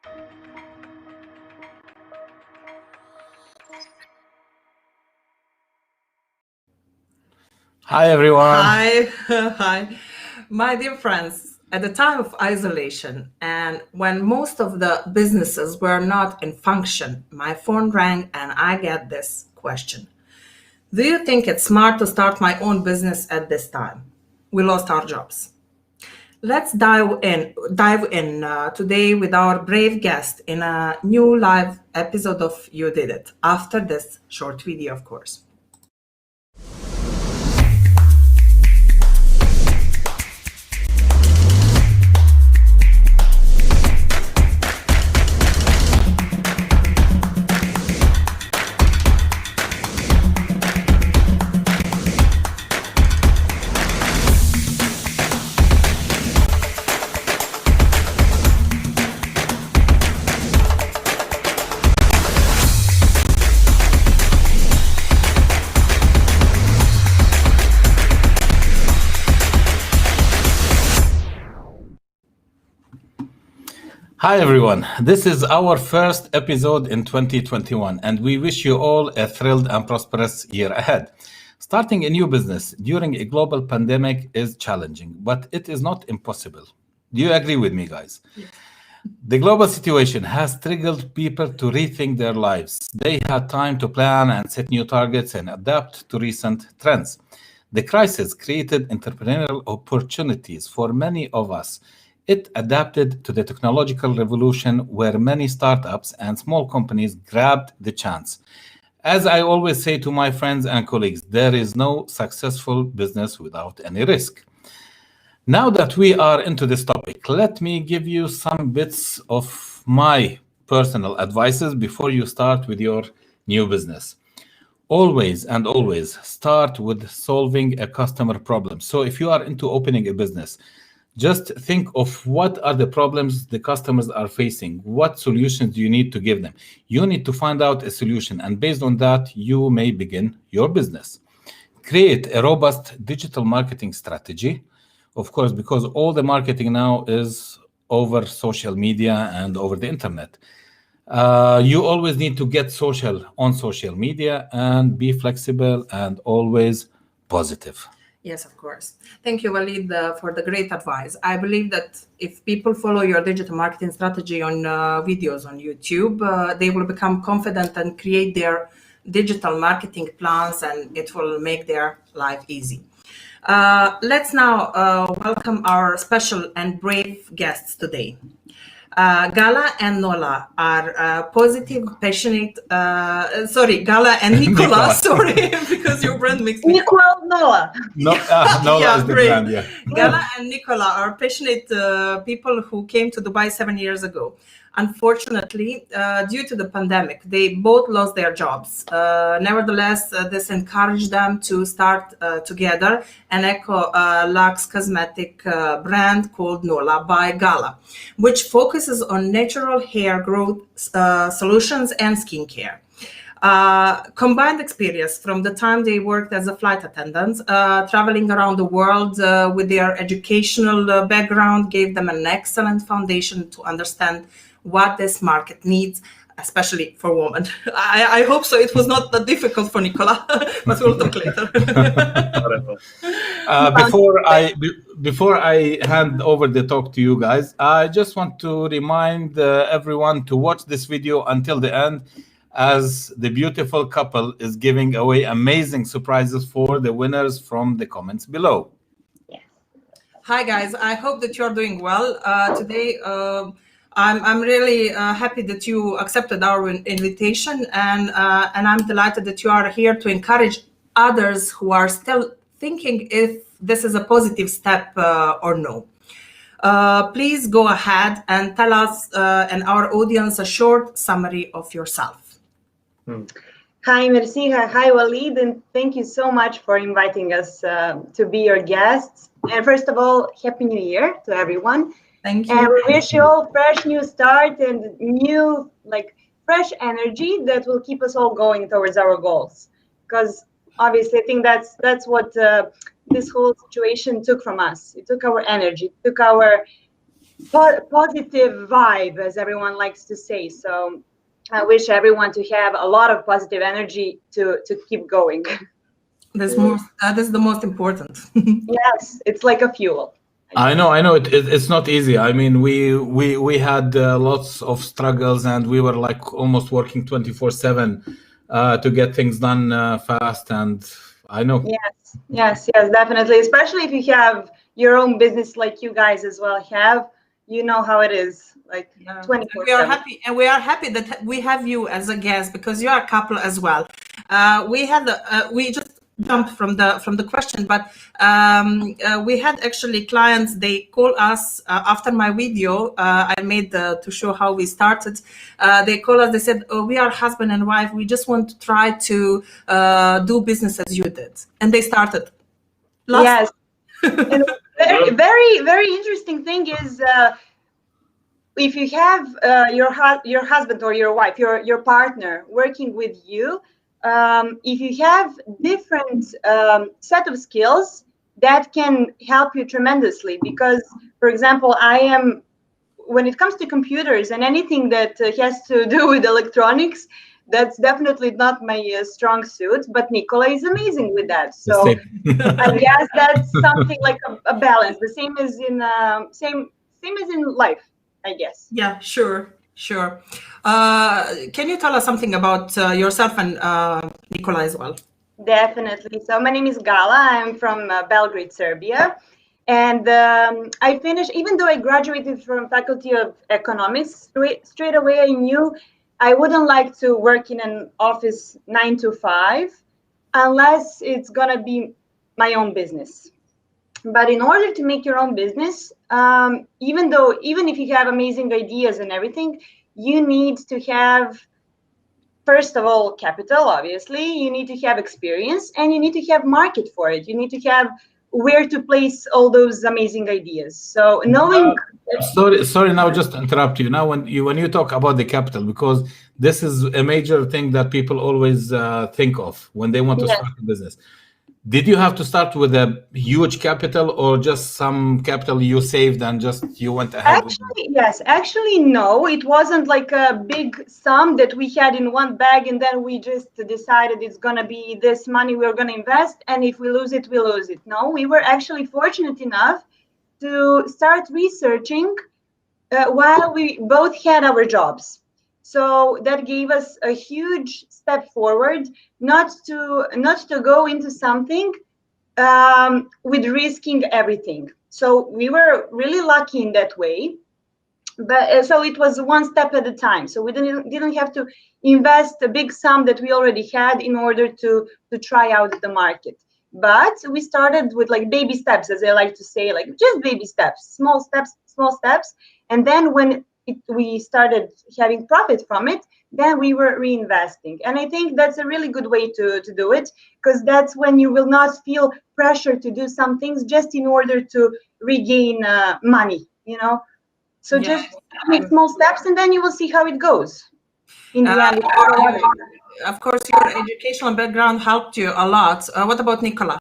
Hi, everyone. Hi, hi. My dear friends, at the time of isolation and when most of the businesses were not in function, my phone rang and I get this question. Do you think it's smart to start my own business at this time? We lost our jobs. Let's dive in today with our brave guest in a new live episode of You Did It, after this short video, of course. Hi, everyone. This is our first episode in 2021, and we wish you all a thrilled and prosperous year ahead. Starting a new business during a global pandemic is challenging, but it is not impossible. Do you agree with me, guys? The global situation has triggered people to rethink their lives. They had time to plan and set new targets and adapt to recent trends. The crisis created entrepreneurial opportunities for many of us. It adapted to the technological revolution where many startups and small companies grabbed the chance. As I always say to my friends and colleagues, there is no successful business without any risk. Now that we are into this topic, let me give you some bits of my personal advices before you start with your new business. Always and always start with solving a customer problem. So if you are into opening a business, just think of what are the problems the customers are facing. What solutions do you need to give them? You need to find out a solution, and based on that, you may begin your business. Create a robust digital marketing strategy, of course, because all the marketing now is over social media and over the internet. You always need to get social on social media and be flexible and always positive. Yes, of course. Thank you, Walid, for the great advice. I believe that if people follow your digital marketing strategy on videos on YouTube, they will become confident and create their digital marketing plans, and it will make their life easy. Let's now welcome our special and brave guests today. Gala and Nola are positive, passionate. Gala and Nicola. Nicola. Sorry, because your brand makes me. Equal Noah. No, Yeah, is the great. brand, yeah. Gala and Nicola are passionate people who came to Dubai 7 years ago. Unfortunately, due to the pandemic, they both lost their jobs. Nevertheless, this encouraged them to start together an eco-luxe cosmetic brand called Nola by Gala, which focuses on natural hair growth solutions and skincare. Combined experience from the time they worked as a flight attendants, traveling around the world with their educational background gave them an excellent foundation to understand what this market needs, especially for women. I hope so. It was not that difficult for Nicola, but we'll talk later. Before I hand over the talk to you guys, I just want to remind everyone to watch this video until the end, as the beautiful couple is giving away amazing surprises for the winners from the comments below. Hi guys, I hope that you're doing well today. I'm really happy that you accepted our invitation, and I'm delighted that you are here to encourage others who are still thinking if this is a positive step or no. Please go ahead and tell us and our audience a short summary of yourself. Hi, merci. Hi, Walid, and thank you so much for inviting us to be your guests. And first of all, Happy New Year to everyone. Thank you. And we wish you all fresh new start and new, fresh energy that will keep us all going towards our goals. Because obviously, I think that's what this whole situation took from us. It took our energy, it took our positive vibe, as everyone likes to say. So I wish everyone to have a lot of positive energy to keep going. That is the most important. Yes, it's like a fuel. I know. It's not easy. I mean, we had lots of struggles, and we were like almost working 24/7 to get things done fast. And I know. Yes, definitely. Especially if you have your own business, like you guys as well have. You know how it is, like 24/7. We are happy, and we are happy that we have you as a guest because you are a couple as well. We just jumped from the question, but we had actually clients. They call us after my video I made to show how we started. They call us. They said, "Oh, we are husband and wife. We just want to try to do business as you did," and they started. Yes, and very interesting thing is if you have your husband or your wife, your partner working with you. If you have different set of skills, that can help you tremendously. Because, for example, when it comes to computers and anything that has to do with electronics, that's definitely not my strong suit. But Nicola is amazing with that. So I guess that's something like a balance. The same as in same as in life, I guess. Yeah, sure. Can you tell us something about yourself and Nicola as well? Definitely. So my name is Gala. I'm from Belgrade, Serbia. And I finished, even though I graduated from Faculty of Economics, straight away I knew I wouldn't like to work in an office 9 to 5 unless it's going to be my own business. But in order to make your own business, even if you have amazing ideas and everything, you need to have, first of all, capital. Obviously, you need to have experience, and you need to have market for it. You need to have where to place all those amazing ideas. So knowing. Sorry. Now, just to interrupt you. Now, when you talk about the capital, because this is a major thing that people always think of when they want to start a business. Did you have to start with a huge capital, or just some capital you saved and just you went ahead? Actually, no. It wasn't like a big sum that we had in one bag, and then we just decided it's going to be this money we're going to invest, and if we lose it, we lose it. No, we were actually fortunate enough to start researching while we both had our jobs. So that gave us a huge step forward, not to go into something with risking everything. So we were really lucky in that way. But so it was one step at a time. So we didn't have to invest a big sum that we already had in order to try out the market. But we started with like baby steps, as I like to say, like just baby steps, small steps. And then when we started having profit from it, then we were reinvesting. And I think that's a really good way to do it, because that's when you will not feel pressure to do some things just in order to regain money, So just make small steps, and then you will see how it goes. In the end, of course, your educational background helped you a lot. What about Nicola?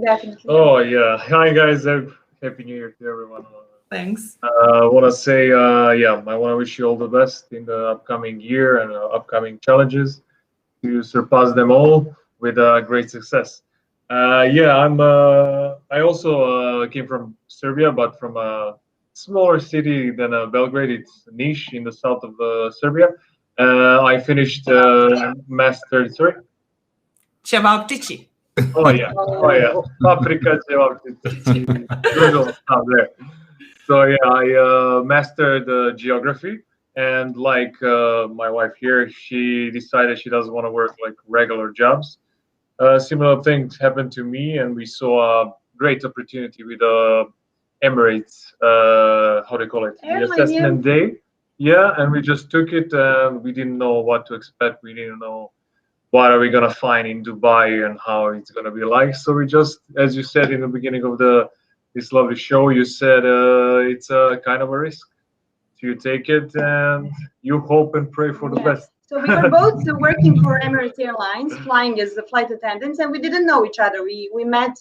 Definitely. Oh, yeah. Hi, guys. Happy New Year to everyone. Thanks. I want to say, I want to wish you all the best in the upcoming year and upcoming challenges, to surpass them all with great success. I also came from Serbia, but from a smaller city than Belgrade. It's Niš in the south of Serbia. I finished master. Sorry. Cevapcici. Oh yeah. Paprika, cevapcici. Usual stuff there. So I mastered geography, and like my wife here, she decided she doesn't want to work like regular jobs. Similar things happened to me, and we saw a great opportunity with Emirates. How do you call it? The assessment day. Yeah, and we just took it, and we didn't know what to expect. We didn't know what are we gonna find in Dubai and how it's gonna be like. So we just, as you said in the beginning of this lovely show, you said it's a kind of a risk. So you take it and you hope and pray for the best. So we were both working for Emirates Airlines, flying as the flight attendants, and we didn't know each other. We met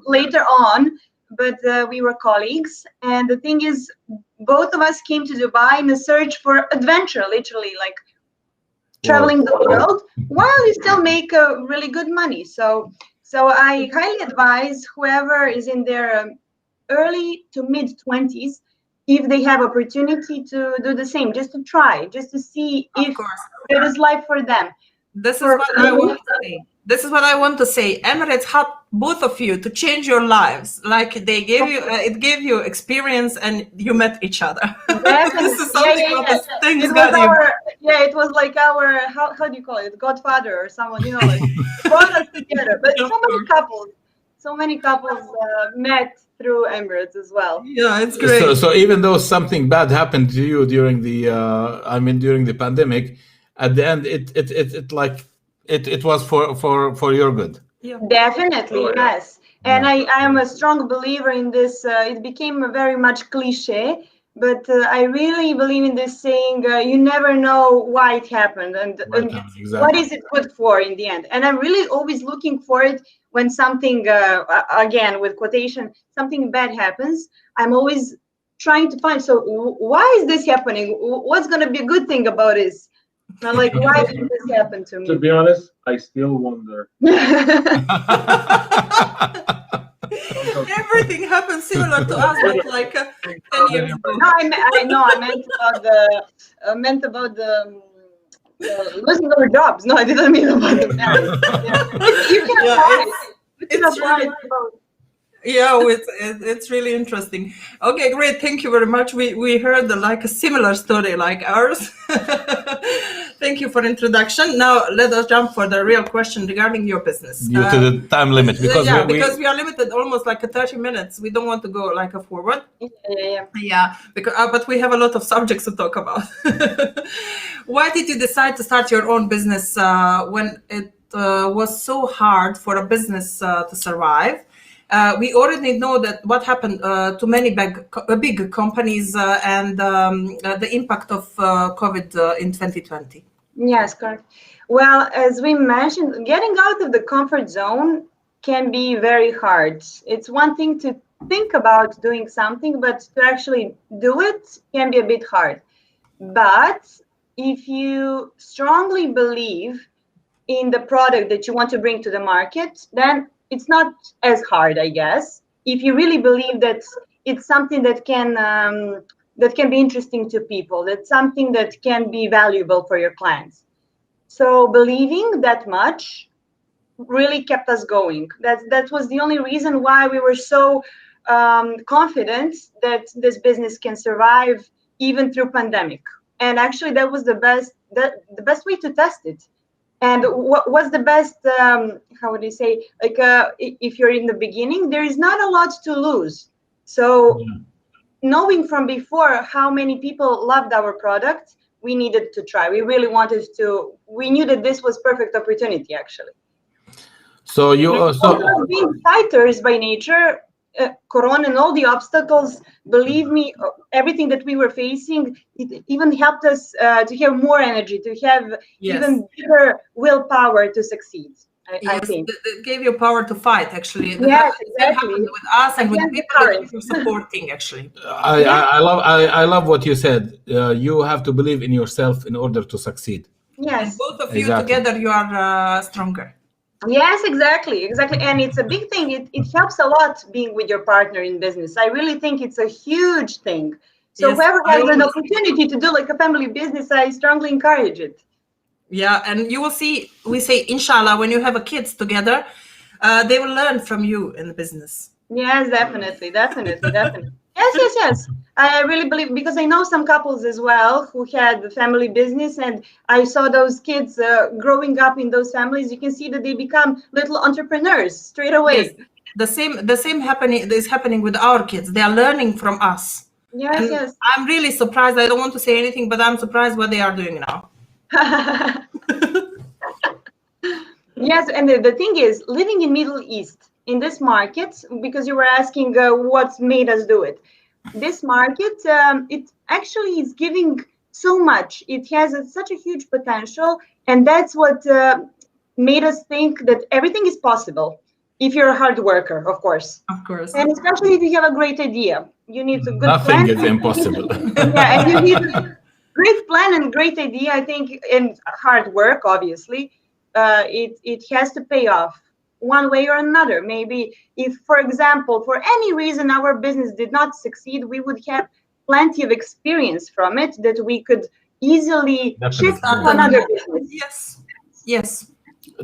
later on, but we were colleagues. And the thing is, both of us came to Dubai in a search for adventure, literally, like traveling the world while you still make really good money. So I highly advise whoever is in their early to mid 20s, if they have opportunity, to do the same, just to try, just to see if it is life for them. This is what I want to say. This is what I want to say. Emirates helped both of you to change your lives. Like they gave you, it gave you experience, and you met each other. This is something it was like our how do you call it, godfather or someone, you know, like brought us together. But so many couples met through Emirates as well. Yeah, it's great. So even though something bad happened to you during the pandemic, at the end it was for your good. Yeah. Definitely, yes. And I am a strong believer in this. It became very much cliche, but I really believe in this saying, you never know why it happened and exactly. What is it good for in the end. And I'm really always looking for it when something, again, with quotation, something bad happens. I'm always trying to find, so why is this happening? What's going to be a good thing about this? Not like, why did this happen to me? To be honest, I still wonder. Everything happens similar to us, but like 10 years ago. No, I meant about the losing our jobs. No, I didn't mean about the marriage. It's really interesting. Okay, great. Thank you very much. We heard like a similar story like ours. Thank you for introduction. Now let us jump for the real question regarding your business. Due to the time limit, because we are limited almost like 30 minutes. We don't want to go like a forward. Yeah. Because but we have a lot of subjects to talk about. Why did you decide to start your own business when it was so hard for a business to survive? We already know that what happened to many big companies and the impact of COVID in 2020. Yes, correct. Well, as we mentioned, getting out of the comfort zone can be very hard. It's one thing to think about doing something, but to actually do it can be a bit hard. But if you strongly believe in the product that you want to bring to the market, then it's not as hard, I guess. If you really believe that it's something that can be interesting to people, that's something that can be valuable for your clients. So believing that much really kept us going. That was the only reason why we were so confident that this business can survive even through pandemic. And actually, that was the best way to test it. And what's the best, how would you say, like if you're in the beginning, there is not a lot to lose. So knowing from before how many people loved our product, we needed to try. We really wanted to, we knew that this was perfect opportunity, actually. So you also being fighters by nature, Corona and all the obstacles, believe me, everything that we were facing, it even helped us to have more energy, to have even bigger willpower to succeed. I think it gave you power to fight. Actually, yes, that happened with us and with people that were supporting. Actually, I love what you said. You have to believe in yourself in order to succeed. Yes, and both of you together, you are stronger. Yes, exactly. And it's a big thing. It helps a lot being with your partner in business. I really think it's a huge thing. So whoever has an opportunity to do like a family business, I strongly encourage it. Yeah, and you will see, we say, inshallah, when you have a kids together, they will learn from you in the business. Yes, definitely. Yes. I really believe, because I know some couples as well who had the family business, and I saw those kids growing up in those families. You can see that they become little entrepreneurs straight away. Yes. The same is happening with our kids. They are learning from us. Yes. I'm really surprised. I don't want to say anything, but I'm surprised what they are doing now. Yes, and the thing is, living in Middle East, in this market, because you were asking what's made us do it. This market, it actually is giving so much. It has such a huge potential, and that's what made us think that everything is possible. if you're a hard worker, of course. Of course. And especially if you have a great idea. You need a good Nothing plan. is impossible. Yeah, and you need a great plan and great idea, I think, and hard work, obviously. It has to pay off one way or another. Maybe if, for example, for any reason our business did not succeed, we would have plenty of experience from it that we could easily shift to another business. Yes. Yes.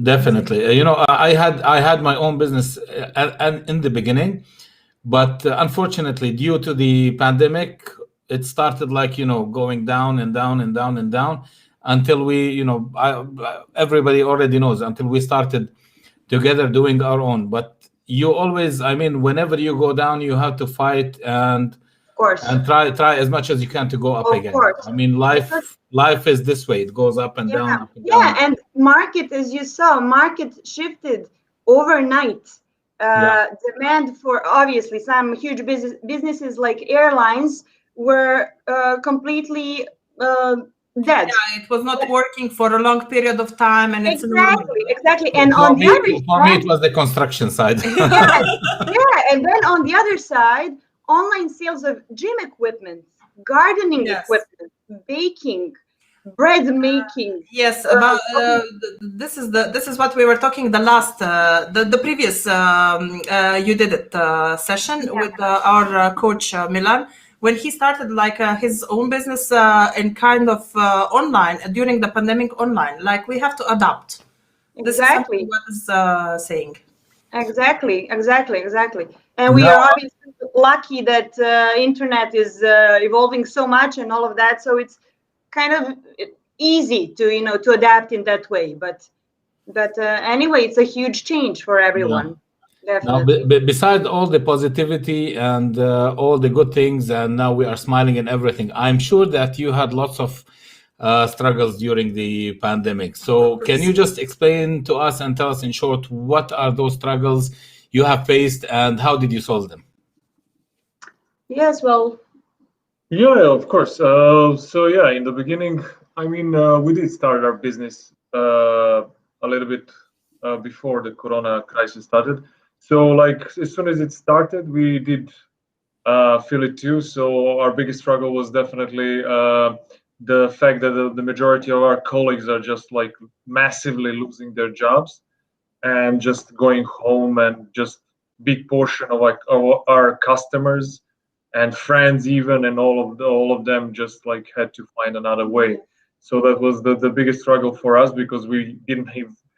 Definitely. I had my own business and in the beginning, but unfortunately, due to the pandemic, it started like, going down and down and down and down until we, everybody already knows, until we started together doing our own. But you always, whenever you go down, you have to fight and Course. and try as much as you can to go up again. Course. Life is this way. It goes up and down, up and down. Yeah, and market, as you saw, market shifted overnight. Demand for, obviously, some huge businesses like airlines were completely dead. Yeah, it was not working for a long period of time, and exactly. And on the other side, for me, it was the construction side. And then on the other side, online sales of gym equipment, gardening equipment, baking, bread making. Yes, about this is what we were talking the previous you did it session with our coach Milan, when he started like his own business in kind of online during the pandemic online. Like, we have to adapt. Exactly. This is what is saying. Exactly. And we are obviously lucky that internet is evolving so much and all of that. So it's kind of easy to adapt in that way. But anyway, it's a huge change for everyone. Definitely. Now, besides all the positivity and all the good things, and now we are smiling and everything, I'm sure that you had lots of struggles during the pandemic. So can you just explain to us and tell us in short, what are those struggles you have faced and how did you solve them? Yes, well. Yeah, of course. In the beginning, we did start our business a little bit before the Corona crisis started. So like as soon as it started, we did feel it too. So our biggest struggle was definitely the fact that the majority of our colleagues are just like massively losing their jobs and just going home, and just big portion of like our customers and friends even, and all of them just like had to find another way. So that was the biggest struggle for us, because we didn't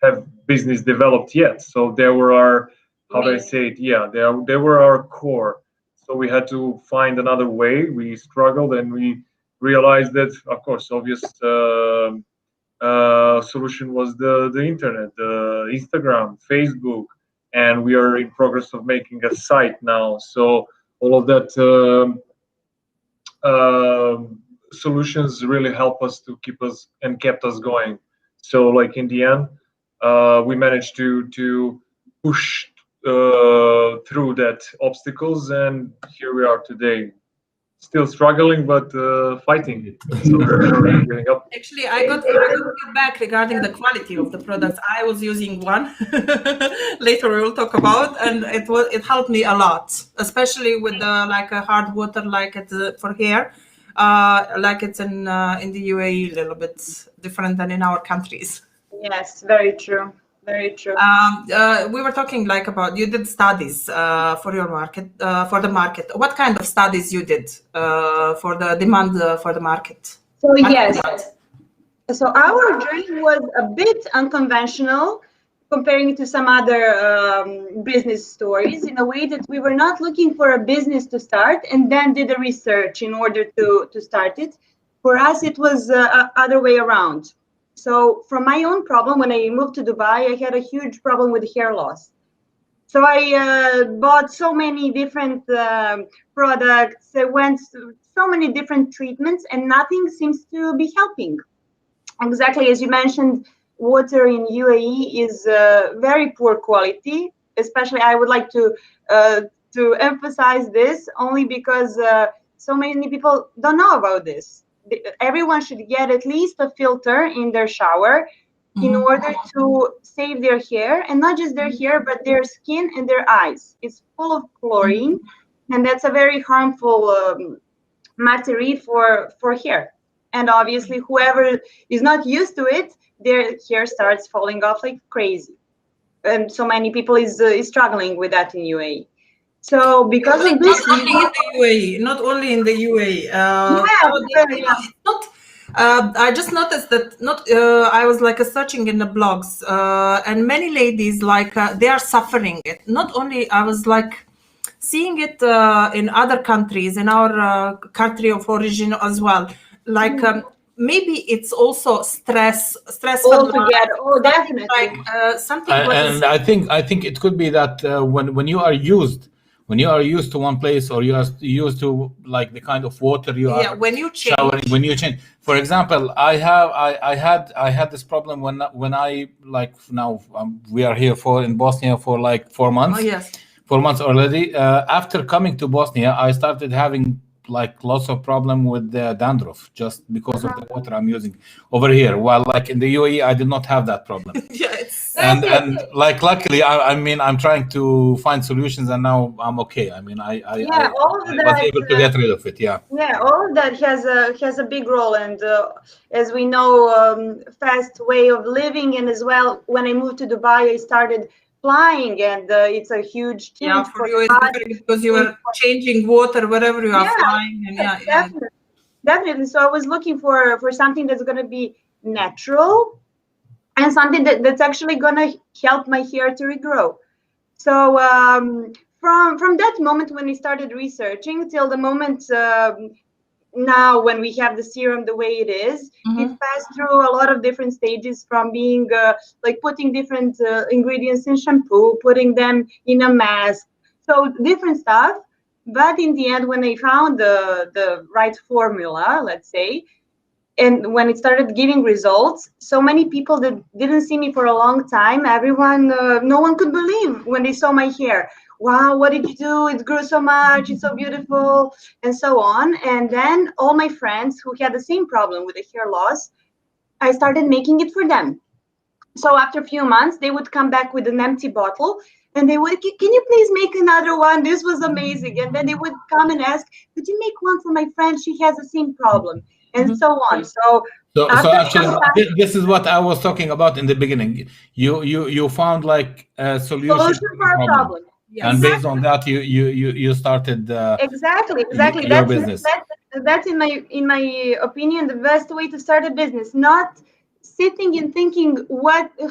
have business developed yet. So there were our, how do I say it? Yeah, they were our core. So we had to find another way. We struggled, and we realized that, of course, obvious solution was the internet, the Instagram, Facebook, and we are in progress of making a site now. So all of that solutions really help us to kept us going. So like in the end, we managed to push through that obstacles, and here we are today. Still struggling, but fighting. Actually, I got feedback regarding the quality of the products. I was using one. Later we will talk about, and it helped me a lot, especially with like a hard water, like it for hair, like it's in the UAE, a little bit different than in our countries. Yes, very true. Very true. We were talking like about, you did studies for your market, for the market. What kind of studies you did for the demand for the market? So yes, so our journey was a bit unconventional comparing to some other business stories, in a way that we were not looking for a business to start and then did a research in order to start it. For us, it was other way around. So from my own problem, when I moved to Dubai, I had a huge problem with hair loss. So I bought so many different products. I went through so many different treatments, and nothing seems to be helping. Exactly as you mentioned, water in UAE is very poor quality. Especially, I would like to emphasize this only because so many people don't know about this. Everyone should get at least a filter in their shower, in order to save their hair, and not just their hair, but their skin and their eyes. It's full of chlorine, and that's a very harmful material for hair. And obviously, whoever is not used to it, their hair starts falling off like crazy. And so many people is struggling with that in UAE. So because of this, not only in the UAE, not only in the UAE. It's not. I just noticed that I was like searching in the blogs, and many ladies like they are suffering it. Not only I was like seeing it in other countries, in our country of origin as well. Like maybe it's also stressful. Altogether, definitely. Like something. And I think it could be that when you are used to one place, or you are used to like the kind of water you are when you change. showering, when you change. For example, I had this problem when I like now we are here in Bosnia for like 4 months. Oh yes. 4 months already. After coming to Bosnia, I started having like lots of problem with the dandruff just because of the water I'm using over here. While like in the UAE, I did not have that problem. And like luckily, I mean, I'm trying to find solutions, and now I'm okay. I mean, I was able to get rid of it. Yeah. Yeah, all of that has a big role, and as we know, fast way of living, and as well, when I moved to Dubai, I started flying, and it's a huge change for you. It's because you are changing water wherever you are flying, and definitely. So I was looking for something that's going to be natural, and something that's actually going to help my hair to regrow. So from that moment when we started researching till the moment now when we have the serum the way it is, it passed through a lot of different stages, from being like putting different ingredients in shampoo, putting them in a mask, so different stuff. But in the end, when I found the right formula, let's say, and when it started giving results, so many people that didn't see me for a long time, everyone, no one could believe when they saw my hair. Wow, what did you do? It grew so much. It's so beautiful, and so on. And then all my friends who had the same problem with the hair loss, I started making it for them. So after a few months, they would come back with an empty bottle, and they would, can you please make another one? This was amazing. And then they would come and ask, could you make one for my friend? She has the same problem, and so on. So actually, this is what I was talking about in the beginning. You found like a solution for a problem. Yes. And based on that, you started exactly your business. That's in my opinion the best way to start a business. Not sitting and thinking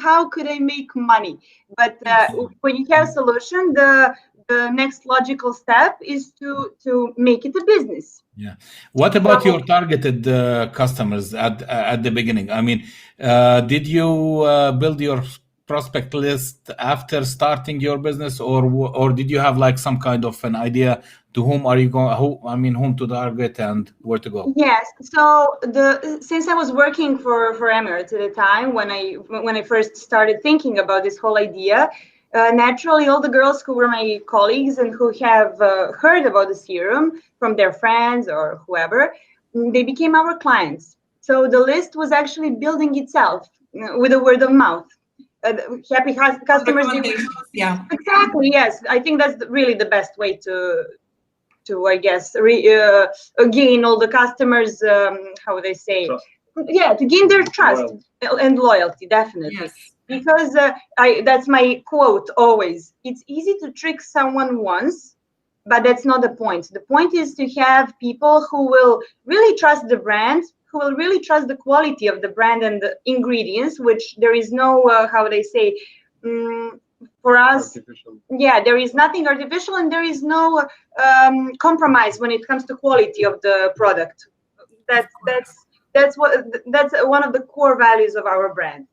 how could I make money, but when you have a solution, the next logical step is to make it a business. Yeah. What about your targeted customers at the beginning? I mean, did you build your prospect list after starting your business, or did you have like some kind of an idea to whom are you going? Whom to target and where to go? Yes. So since I was working for Emirates at the time when I first started thinking about this whole idea, naturally all the girls who were my colleagues and who have heard about the serum from their friends or whoever, they became our clients. So the list was actually building itself with a word of mouth. Happy customers. Yeah, exactly. Yes, I think that's really the best way to I guess gain all the customers. How would I say? Trust. Yeah, to gain their trust and loyalty, definitely. Yes. Because that's my quote always. It's easy to trick someone once, but that's not the point. The point is to have people who will really trust the brand, who will really trust the quality of the brand and the ingredients, which there is no, how would I say, for us, artificial. Yeah, there is nothing artificial, and there is no compromise when it comes to quality of the product. That's one of the core values of our brand.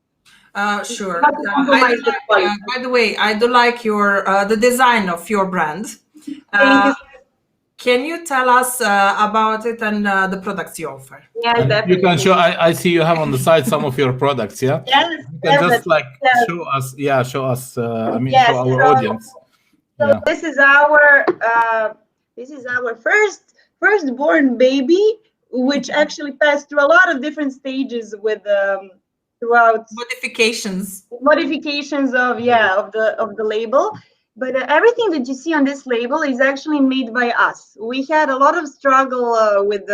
Sure. By the way, I do like your the design of your brand. Thank you. Can you tell us about it and the products you offer? Yeah, definitely. You can show. I see you have on the side some of your products. Yeah. Yes. You can just like show us. Yeah, show us. Show our audience. So this is our firstborn baby, which actually passed through a lot of different stages with throughout Modifications. modifications of the label. But everything that you see on this label is actually made by us. We had a lot of struggle with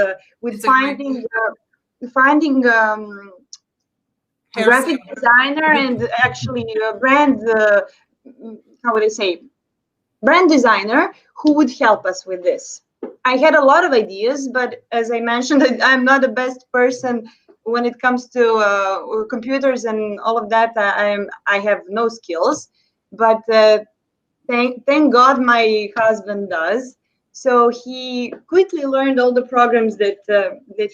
finding graphic designer and actually brand brand designer who would help us with this. I had a lot of ideas, but as I mentioned, I'm not the best person when it comes to computers and all of that. I have no skills, but thank God my husband does. So he quickly learned all the programs that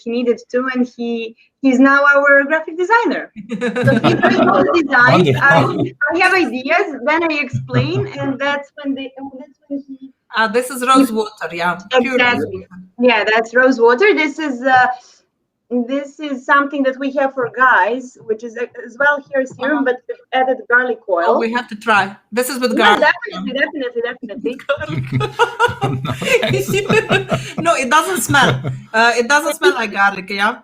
he needed to, and he's now our graphic designer. So he's doing all the designs. I have ideas, then I explain, and that's when he. This is rose water, yeah. Exactly. Yeah, that's rose water. This is something that we have for guys, which is as well here serum, but we've added garlic oil. Oh, we have to try. This is with garlic. Definitely. No, it doesn't smell. It doesn't smell like garlic, yeah?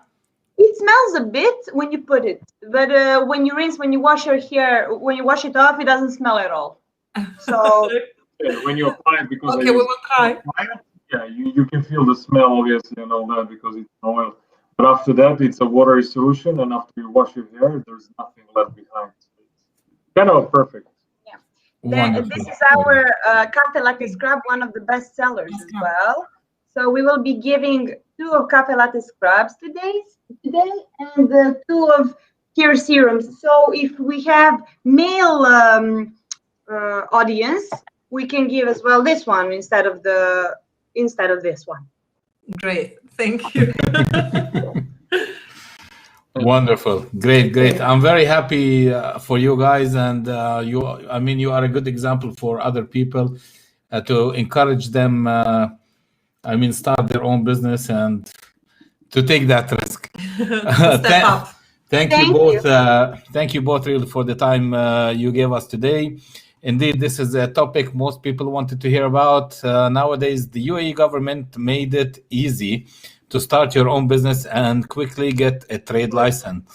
It smells a bit when you put it, but when you rinse, when you wash your hair, when you wash it off, it doesn't smell at all. So when you apply it, because okay, we will try. You can feel the smell, obviously, and all that because it's oil. But after that, it's a watery solution, and after you wash your hair, there's nothing left behind. It's kind of perfect. Yeah. This is our cafe latte scrub, one of the best sellers as well. So we will be giving 2 of cafe latte scrubs today, and 2 of hair serums. So if we have male audience, we can give as well this one instead of this one. Great, thank you. Wonderful, great. I'm very happy for you guys, and you are a good example for other people to encourage them. Start their own business and to take that risk. Step up. Thank you both. Thank you both really for the time you gave us today. Indeed, this is a topic most people wanted to hear about. Nowadays, the UAE government made it easy to start your own business and quickly get a trade license.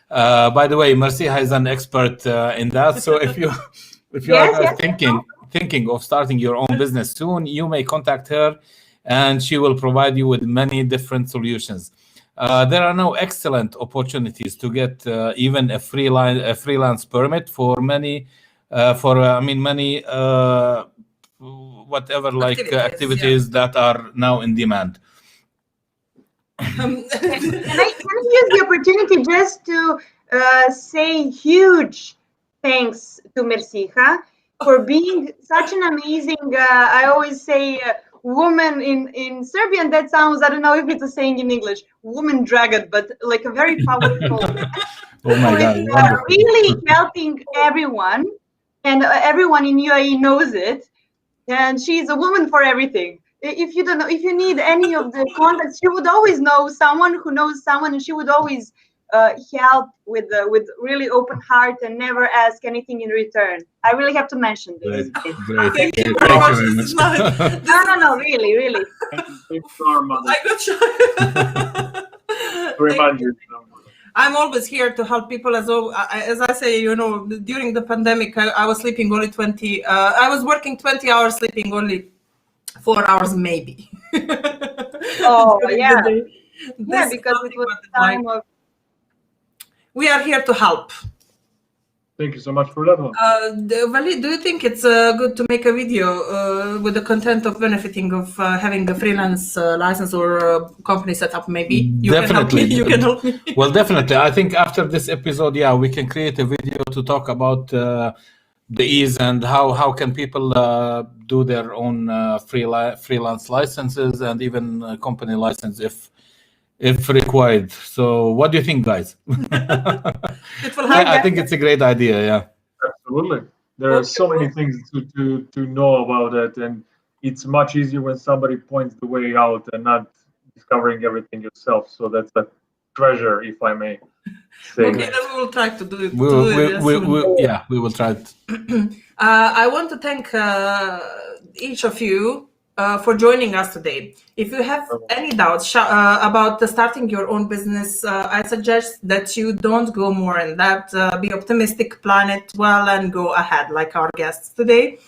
By the way, Marsiha is an expert in that. So if you are thinking of starting your own business soon, you may contact her, and she will provide you with many different solutions. There are now excellent opportunities to get even a freelance permit for many. Many activities that are now in demand. Can I use the opportunity just to say huge thanks to Marsiha for being such an amazing, I always say woman in Serbian. That sounds, I don't know if it's a saying in English, woman dragon, but like a very powerful oh my God, really helping everyone. And everyone in UAE knows it, and she's a woman for everything. If you don't know, if you need any of the contacts, she would always know someone who knows someone, and she would always help with really open heart and never ask anything in return. I really have to mention this. Great. Thank you very much. No, really. I got shy. Remind you. I'm always here to help people. As I say, during the pandemic, I was sleeping only 20. I was working 20 hours, sleeping only 4 hours, maybe. Oh yeah, because it was the time of. We are here to help. Thank you so much for that one. Vali, do you think it's good to make a video with the content of benefiting of having a freelance license or a company set up? Maybe you definitely. Can help me. Well, definitely. I think after this episode, we can create a video to talk about the ease and how can people do their own freelance licenses and even company license if required. So what do you think, guys? I think it's a great idea. Yeah, absolutely. There are so many things to know about it, and it's much easier when somebody points the way out and not discovering everything yourself. So that's a treasure, if I may say. Okay, then we will try to do it. We will try it. I want to thank each of you for joining us today. If you have any doubts about starting your own business, I suggest that you don't go more in depth. Be optimistic, plan it well, and go ahead like our guests today.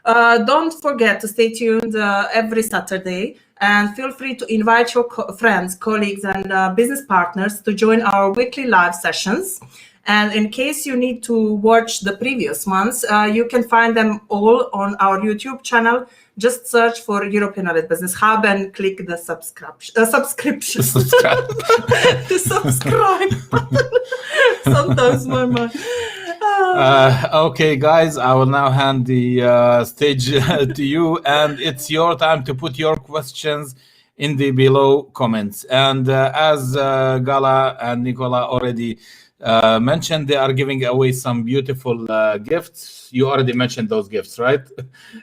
Don't forget to stay tuned every Saturday, and feel free to invite your friends, colleagues, and business partners to join our weekly live sessions. And in case you need to watch the previous ones, you can find them all on our YouTube channel. Just search for European Elite Business Hub and click the subscription. Subscribe. To subscribe. Sometimes my mind. Okay, guys, I will now hand the stage to you, and it's your time to put your questions in the below comments. And as Gala and Nicola already mentioned, they are giving away some beautiful gifts. You already mentioned those gifts, right?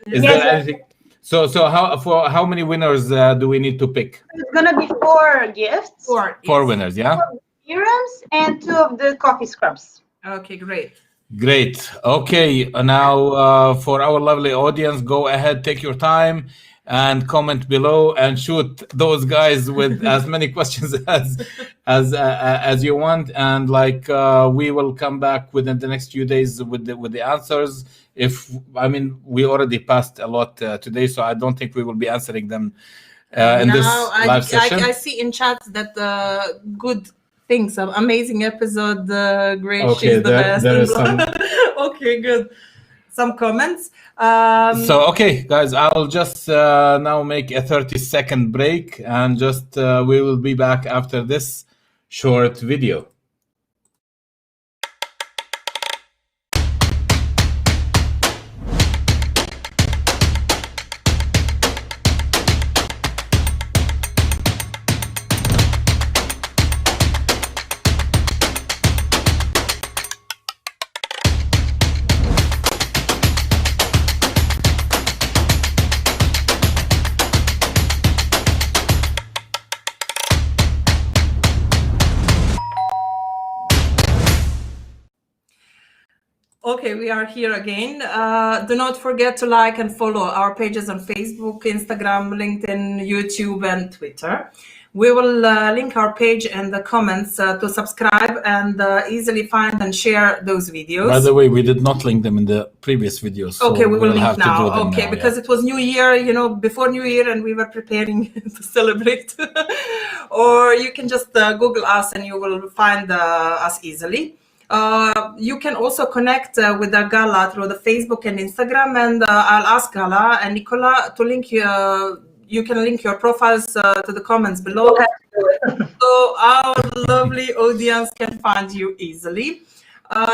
Is there anything? So how many winners do we need to pick? It's gonna be 4 gifts. 4 winners, yeah. 4 serums and 2 of the coffee scrubs. Okay, great. Great. Okay, now for our lovely audience, go ahead, take your time and comment below and shoot those guys with as many questions as you want, and like we will come back within the next few days with the answers. We already passed a lot today, so I don't think we will be answering them in this live session. I see in chat that good things, amazing episode, great, okay, she's the best. There is some... Okay, good. Some comments. So, okay, guys, I'll just now make a 30-second break, and just we will be back after this short video. Okay, we are here again. Do not forget to like and follow our pages on Facebook, Instagram, LinkedIn, YouTube, and Twitter. We will link our page in the comments to subscribe and easily find and share those videos. By the way, we did not link them in the previous videos. So okay, we will link now. Okay, now, because it was New Year, before New Year, and we were preparing to celebrate. Or you can just Google us and you will find us easily. You can also connect with Gala through the Facebook and Instagram, and I'll ask Gala and Nicola to link you can link your profiles to the comments below, so our lovely audience can find you easily.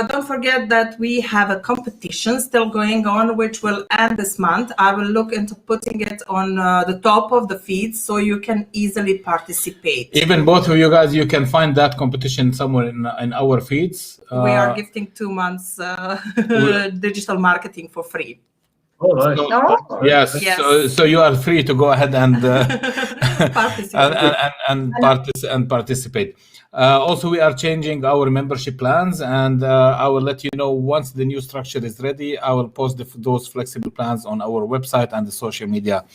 Don't forget that we have a competition still going on, which will end this month. I will look into putting it on the top of the feed so you can easily participate. Even both of you guys, you can find that competition somewhere in our feeds. We are gifting 2 months digital marketing for free. Oh, nice. Yes. So you are free to go ahead and participate. Also, we are changing our membership plans, and I will let you know once the new structure is ready. I will post those flexible plans on our website and the social media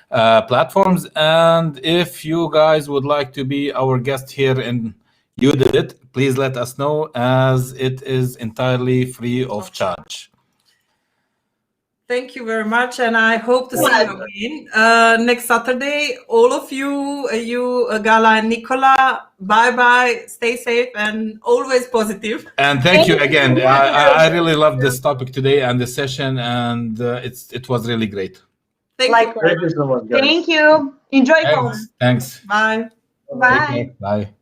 platforms. And if you guys would like to be our guest here in You Did It, please let us know, as it is entirely free of charge. Thank you very much, and I hope to see you again next Saturday. All of you, Gala and Nicola, bye-bye, stay safe, and always positive. And thank you again. I really loved this topic today and the session, and it was really great. Thank you. Thank you so much, guys. Thank you. Enjoy home. Thanks. Bye. Bye. Bye.